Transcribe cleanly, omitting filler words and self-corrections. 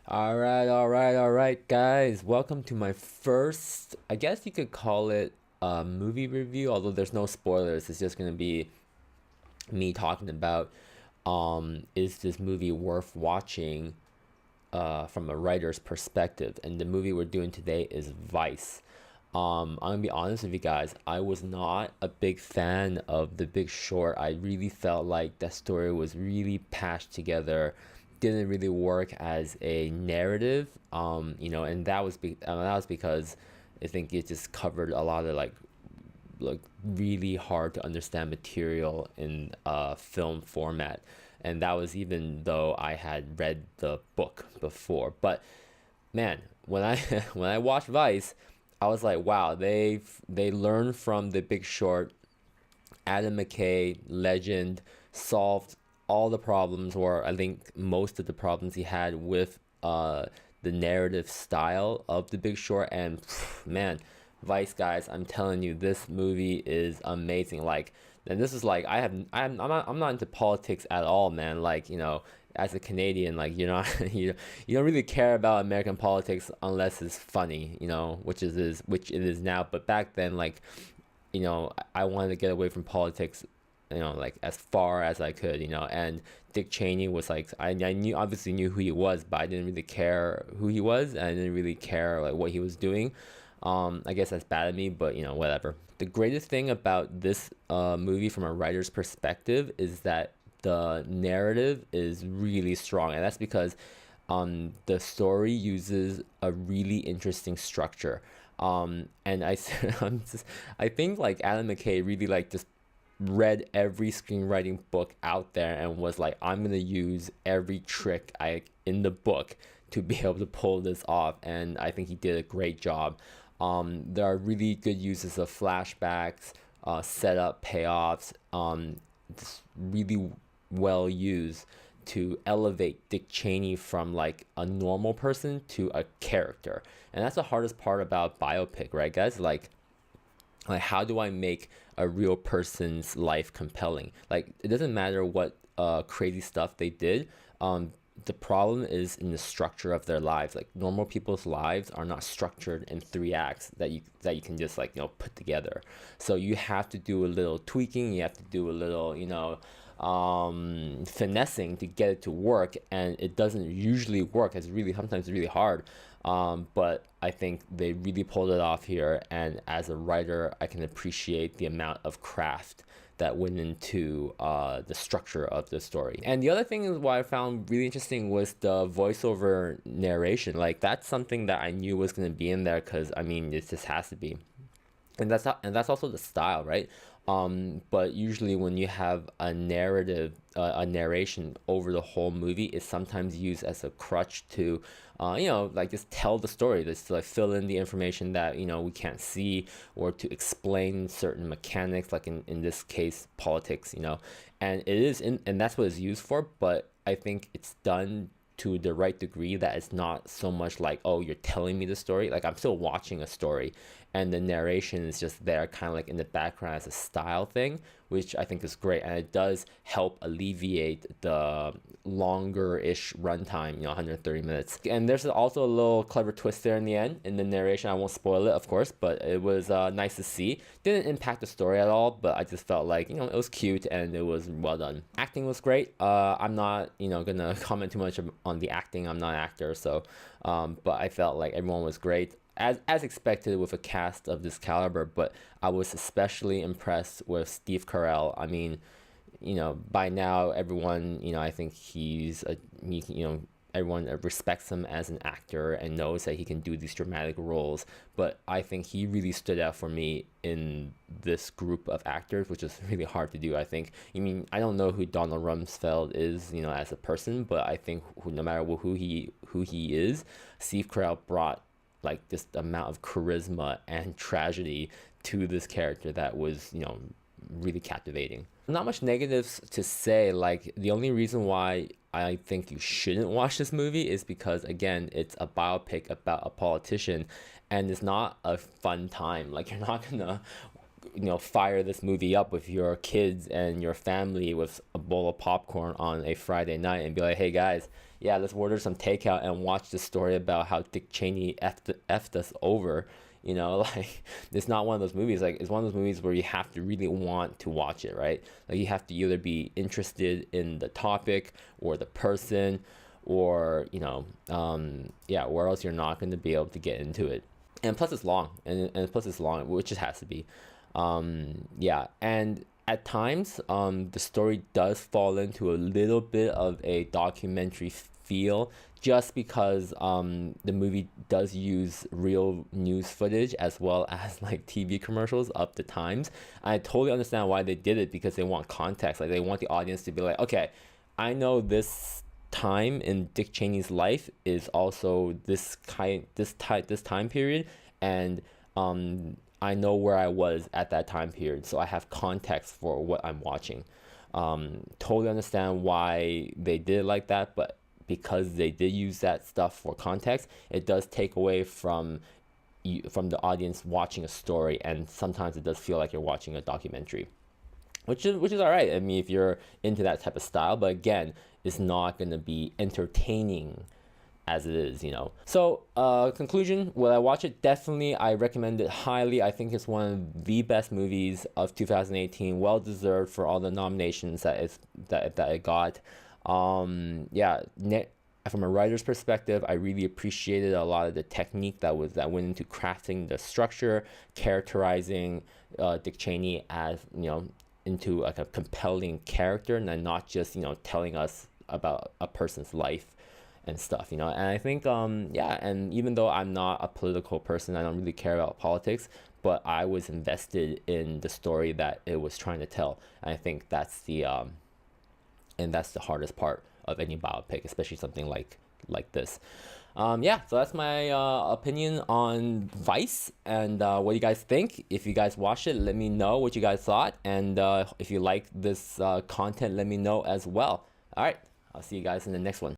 All right, guys. Welcome to my first, I guess you could call it a movie review, although there's no spoilers. It's just gonna be me talking about is this movie worth watching from a writer's perspective. And the movie we're doing today is Vice. I'm gonna be honest with you guys. I was not a big fan of The Big Short. I really felt like that story was really patched together, didn't really work as a narrative. And that was because I think it just covered a lot of like really hard to understand material in film format, and that was even though I had read the book before. But man, when I when I watched Vice, I was like, wow, they learned from The Big Short. Adam McKay, legend, solved all the problems, or I think most of the problems he had with the narrative style of The Big Short. And man, Vice, guys, I'm telling you, this movie is amazing. Like, and this is like I'm not into politics at all, man. Like, as a Canadian, like you're not you don't really care about American politics unless it's funny, which it is now. But back then, like, I wanted to get away from politics, like as far as I could, and Dick Cheney was like, I knew, obviously knew who he was, but I didn't really care who he was, and I didn't really care like what he was doing. I guess that's bad of me, but whatever. The greatest thing about this movie from a writer's perspective is that the narrative is really strong, and that's because the story uses a really interesting structure. And I think like Adam McKay really like just read every screenwriting book out there and was like, I'm gonna use every trick I in the book to be able to pull this off, and I think he did a great job. There are really good uses of flashbacks, setup, payoffs, just really well used to elevate Dick Cheney from like a normal person to a character. And that's the hardest part about biopic, right, guys? Like how do I make a real person's life compelling? Like it doesn't matter what crazy stuff they did. The problem is in the structure of their lives. Like normal people's lives are not structured in three acts that you can just like put together. So you have to do a little tweaking. You have to do a little finessing to get it to work, and it doesn't usually work. It's really sometimes really hard. But I think they really pulled it off here, and as a writer, I can appreciate the amount of craft that went into the structure of the story. And the other thing is what I found really interesting was the voiceover narration. Like that's something that I knew was going to be in there because I mean it just has to be, and that's also the style, right? But usually when you have a narrative, a narration over the whole movie, is sometimes used as a crutch to, like just tell the story, just to like fill in the information that we can't see, or to explain certain mechanics, like in this case politics, and and that's what it's used for. But I think it's done to the right degree that it's not so much like, oh, you're telling me the story. Like I'm still watching a story, and the narration is just there kind of like in the background as a style thing, which I think is great, and it does help alleviate the longer-ish runtime, 130 minutes. And there's also a little clever twist there in the end in the narration. I won't spoil it, of course, but it was nice to see. Didn't impact the story at all, but I just felt like it was cute and it was well done. Acting was great. I'm not gonna comment too much on the acting. I'm not an actor, so but I felt like everyone was great, as expected with a cast of this caliber. But I was especially impressed with Steve Carell. I mean, by now everyone, I think everyone respects him as an actor and knows that he can do these dramatic roles. But I think he really stood out for me in this group of actors, which is really hard to do. I think, I don't know who Donald Rumsfeld is, as a person, but I think no matter who he is, Steve Carell brought like this amount of charisma and tragedy to this character that was, really captivating. Not much negatives to say. Like the only reason why I think you shouldn't watch this movie is because again, it's a biopic about a politician, and it's not a fun time. Like you're not gonna fire this movie up with your kids and your family with a bowl of popcorn on a Friday night and be like, hey guys, yeah, let's order some takeout and watch the story about how Dick Cheney effed us over. You know, like it's not one of those movies. Like it's one of those movies where you have to really want to watch it, right? Like you have to either be interested in the topic or the person, or yeah, or else you're not going to be able to get into it. And plus it's long, and plus it's long, which it has to be. Yeah, and at times, the story does fall into a little bit of a documentary feel, just because the movie does use real news footage as well as like TV commercials of the times. I totally understand why they did it, because they want context. Like they want the audience to be like, okay, I know this time in Dick Cheney's life is also this time period, and I know where I was at that time period, so I have context for what I'm watching. Totally understand why they did it like that, but because they did use that stuff for context, it does take away from the audience watching a story, and sometimes it does feel like you're watching a documentary, which is all right. I mean, if you're into that type of style, but again, it's not going to be entertaining as it is, you know. So, conclusion, will I watch it? Definitely, I recommend it highly. I think it's one of the best movies of 2018. Well deserved for all the nominations that it got. Yeah, from a writer's perspective, I really appreciated a lot of the technique that went into crafting the structure, characterizing Dick Cheney as, into like a compelling character, and not just, telling us about a person's life and stuff, and I think yeah, and even though I'm not a political person, I don't really care about politics, but I was invested in the story that it was trying to tell. And I think that's the hardest part of any biopic, especially something like this. Yeah, so that's my opinion on Vice, and what do you guys think? If you guys watched it, let me know what you guys thought, and if you like this content, let me know as well. All right, I'll see you guys in the next one.